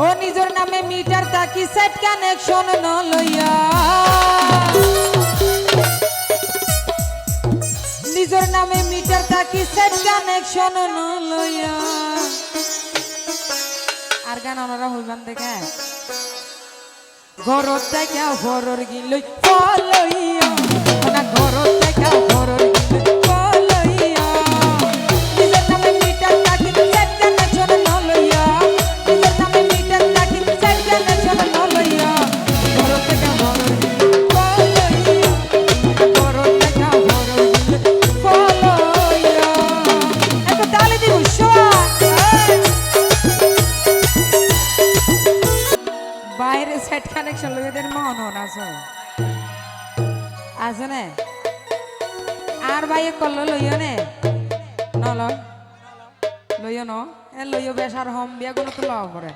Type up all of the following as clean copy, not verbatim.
ও নিজের নামে মিটার তাকি সেট কানেকশন ন লইয়া নিজের নামে মিটার তাকি সেট কানেকশন ন লইয়া আর গান ওনারা হইবান দেখে ঘরত থেকে ঘরর গিলই ফলইয়া না ঘরত থেকে ঘরর গিলই ফলইয়া নিজের নামে মিটার তাকি সেট কানেকশন ন লইয়া নিজের নামে মিটার তাকি সেট কানেকশন ন লইয়া ঘরত থেকে ঘরর গিলই ফলইয়া ঘরত থেকে ঘরর গিলই ফলইয়া এত তালি দিব শোয়া বাইরে সেট কানেকশন লইদের মন আছে আছে না আর ভাই কল লইও নে নল লইও ন এ লইও বেসার হম বিয়া গুলো তো লওয়া পরে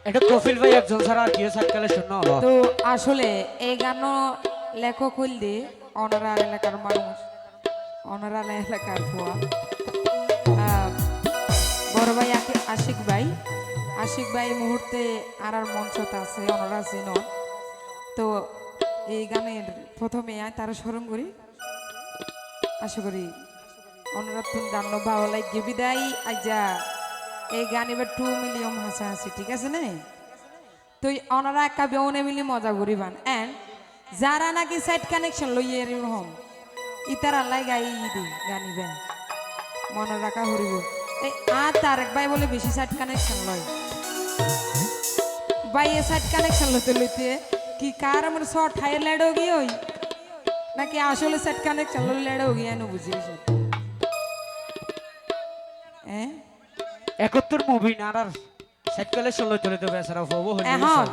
এটা কফিল ভাই একজন ছাড়া আর কি সেট কালেকশন না হলো তো আসলে এই গান লেখক হইল দি অনারা এলাকার মানুষ অনারা এলাকার ফুয়া বড় ভাই আশিক ভাই এই মুহূর্তে আর মঞ্চতে আছে ওনারা চিন তো এই গানের প্রথমে তারা স্মরণ করি আশা করি ওনারা তুমি গান ভালো লাগে বিদায় আজা এই গান এবার 2 মিলিয়ন হাসাহাসি ঠিক আছে না তো ওনারা একা বেউনে মিলি মজা করিবান এন্ড যারা নাকি সাইড কানেকশন লইয়ে এরকম ইতার আল্লাহ গাই দি গানিবেন মনে রাখা হরিব এই তারেক ভাই বলে বেশি সাইড কানেকশন লয় ভাই এ সাইড কানেকশন লইতে কি কার আমার শর্ট হাই লেড हो गई ওই নাকি আসলে সাইড কানেকশন লেড हो गया না বুঝিস হ্যাঁ 71 মুভি না আর সেট কালেকশন লইতে লইতে বেচারা হবো হলি এখন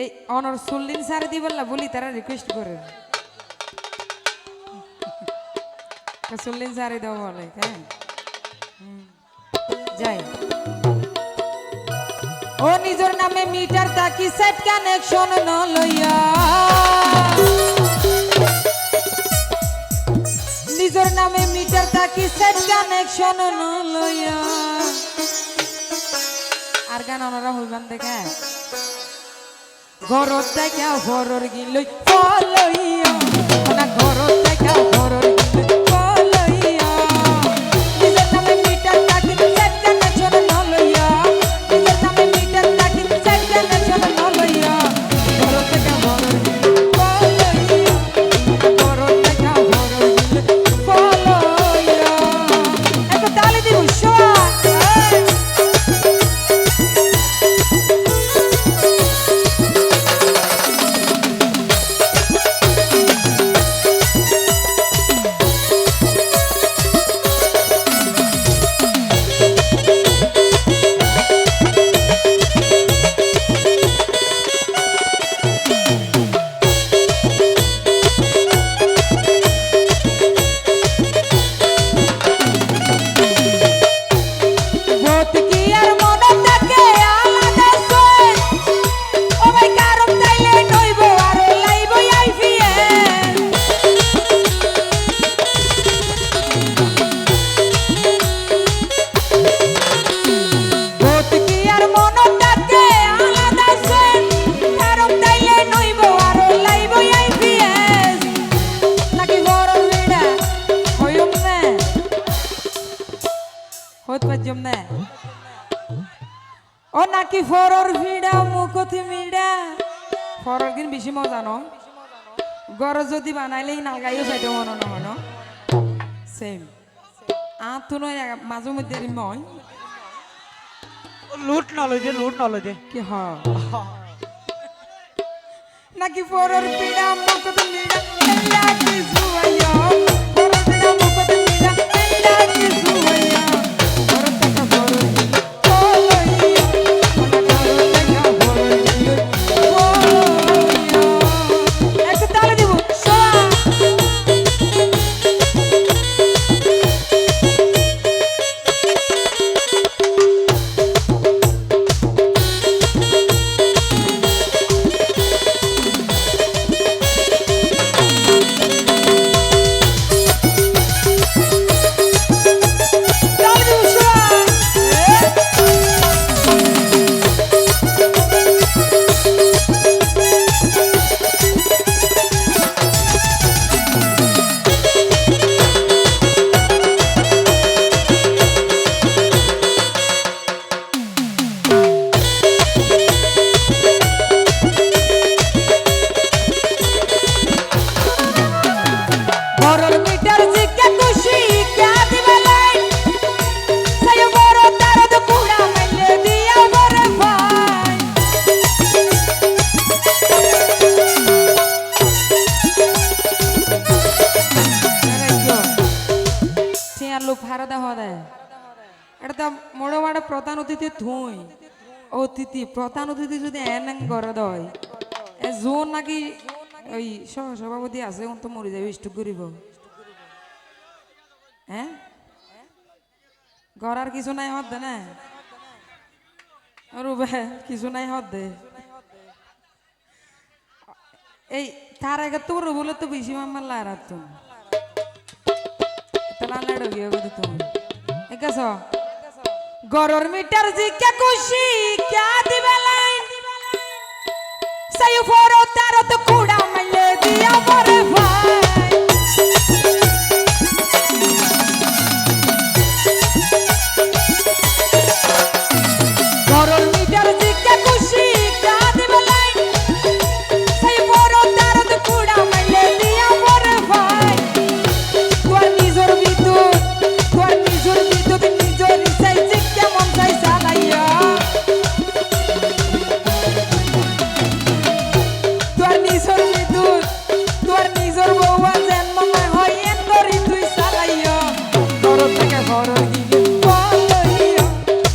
এই অনর সুলিন স্যার দিবল্লা বলি তারা রিকোয়েস্ট করে সুলিন স্যার দাও বলে হ্যাঁ যাই ও নিজের নামে মিটার তাকি সেট কানেকশন ন লইয়া নিজের নামে মিটার তাকি সেট কানেকশন ন লইয়া আর গান ওনারা হইবান দেখে ঘরত থেকে ঘরর গিলই ফলইয়া না ঘরত থেকে ঘরর গিলই ফলইয়া নিজের নামে মিটার তাকি সেট কানেকশন ন লইয়া নিজের নামে মিটার তাকি সেট কানেকশন ন লইয়া ঘরত থেকে ঘরর গিলই ফলইয়া ঘরত থেকে ঘরর গিলই ফলইয়া এত তালি দিব শোয়া ও নাকি ফরর ভিড়া মুখতি মিড়া ফরর দিন বেশি মজা ন গর যদি বানাইলেই নালগাইও চাইতে মনে নহয় ন সেম তো নয় মাঝে মধ্যে মই লুট না লই দে কি হ নাকি ফরর ভিড়া মুখতি মিড়া এলা কি সুয়াইয়া ফরর ভিড়া মুখতি মিড়া এলা কি সুয়াইয়া এটা মোড়ে মাড়ে প্রধান অতিথি থুই অতিথি প্রধান অতিথি যদি এন করে দেয় এ জোন নাকি ওই সভাপতি আছে তো মরে যাবে স্টুক করিব হ্যাঁ গড়ার কিছু নাই হত দে না রুবে কিছু নাই হত দে এই তার আগে তো বলে তো বেশি মাম্মার লারাত তুমি তাহলে লাড়ো গিয়ে তুমি একাছ গরর মিটার জিকে খুশি ক্যা দিবে লাইন সাই ফোরো তারো তো কুড়া মাইলে দিয়া পরে ভাই গরর মিটার জিকে খুশি ক্যা দিবে লাইন সাই ফোরো তারো তো কুড়া মাইলে দিয়া পরে ভাই তোর নিজর বিদ্যুৎ নিজর সাই জিকে মন চাই চালাইয়া তোর নিজর বউয়া জন্ম না হয় এন করি তুই চালাইয়া ঘর থেকে ঘর দিকে ফলইয়া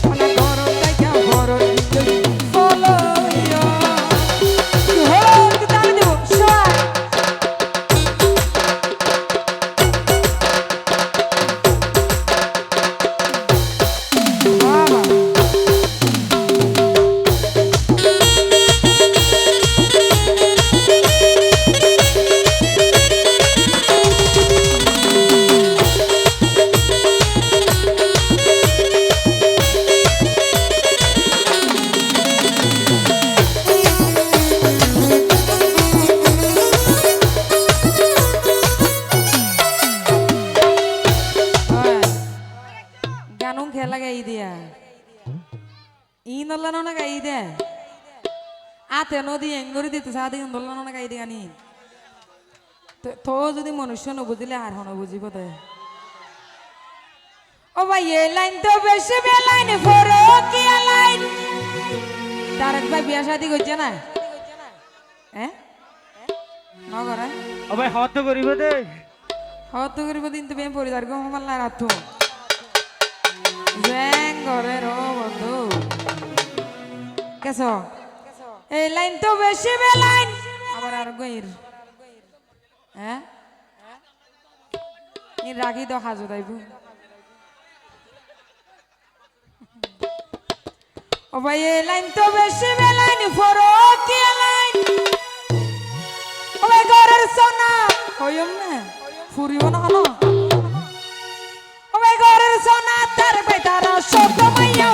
মানে ঘর থেকে ঘর দিকে ফলইয়া হোক তালে দেব সবাই বাবা গানুং খেলা গাই দিয়া ই নল্লানো না গাই দে আতে নদী এঙ্গরি দিতে সাদি নল্লানো না গাই দিয়া নি তো যদি মনুষ্য নবুঝিলে আর হন বুঝিব দে ও ভাই এ লাইন তো বেশি বে লাইন ফরো কি লাইন তারক ভাই বিয়া শাদি করছে না হ্যাঁ নগরে ও ভাই হত করিব দে হত করিব দিন তো বেম পরিদার গো মাল্লা রাতো জেং ঘরে রো বন্ধু কেস এই লাইন তো বেশি বে লাইন আবার আর গইর হ্যাঁ ই রাগি তো হাজু দাইবু ও ভাই এই লাইন তো বেশি বে লাইন ফরো কি লাইন ও ভাই ঘরের সোনা হইম না ফুরিব না হলো ও ভাই ঘরের সোনা তার বেটারা সব মাইয়া